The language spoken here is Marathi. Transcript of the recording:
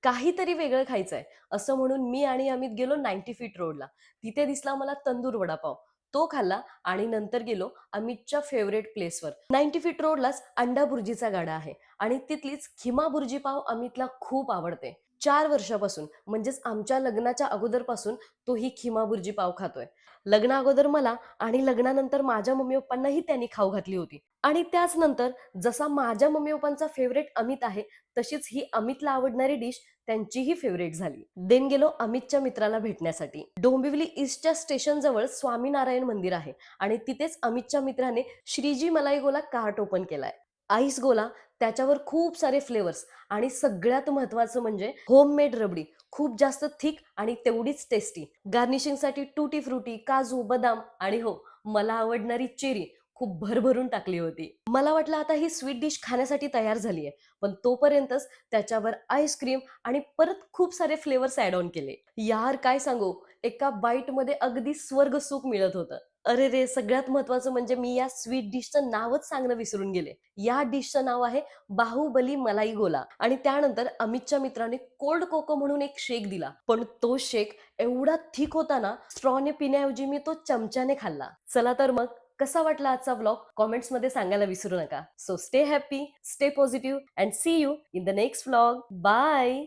काहीतरी वेगळं खायचंय असं म्हणून मी आणि अमित गेलो 90 फीट रोडला. तिथे दिसला मला तंदूर वडापाव. तो खाल्ला आणि नंतर गेलो अमितच्या फेवरेट प्लेसवर. 90 फीट रोडलाच अंडा भुर्जीचा गाडा आहे आणि तिथलीच खिमा भुर्जी पाव अमितला खूप आवडते. 4 वर्षापासून म्हणजेच आमच्या लग्नाच्या अगोदरपासून तो ही खिमा भुर्जी पाव खातोय. लग्ना अगोदर मला आणि लग्नानंतर माझ्या मम्मी पप्पांनाही त्यांनी खाऊ घातली होती. आणि त्याच नंतर जसा माझ्या मम्मी पप्पांचा फेवरेट अमित आहे, तशीच ही अमितला आवडणारी डिश त्यांचीही फेवरेट झाली. देन गेलो अमितच्या मित्राला भेटण्यासाठी. डोंबिवली ईस्टच्या स्टेशन जवळ स्वामीनारायण मंदिर आहे आणि तिथेच अमितच्या मित्राने श्रीजी मलाई गोला कार्ट ओपन केलाय. आईस गोला, त्याच्यावर खूप सारे फ्लेवर्स आणि सगळ्यात महत्वाचं म्हणजे होममेड रबडी. खूप जास्त थिक आणि तेवढीच टेस्टी. गार्निशिंगसाठी टूटी फ्रुटी, काजू, बदाम आणि हो, मला आवडणारी चेरी खूप भरभरून टाकली होती. मला वाटलं आता ही स्वीट डिश खाण्यासाठी तयार झाली आहे, पण तोपर्यंतच त्याच्यावर आईस्क्रीम आणि परत खूप सारे फ्लेवर्स ॲड ऑन केले. यार काय सांगू, एका बाईटमध्ये अगदी स्वर्ग सुख मिळत होतं. अरे रे, सगळ्यात महत्वाचं म्हणजे मी या स्वीट डिशचं नावच सांगणं विसरून गेले. या डिशचं नाव आहे बाहुबली मलाई गोला. आणि त्यानंतर अमितच्या मित्राने कोल्ड कोको म्हणून एक शेक दिला, पण तो शेक एवढा थिक होता ना, स्ट्रॉने पिण्याऐवजी मी तो चमच्याने खाल्ला. चला तर मग, कसा वाटला आजचा व्लॉग कॉमेंट्स मध्ये सांगायला विसरू नका. So stay happy, stay positive and see you in the next vlog. Bye.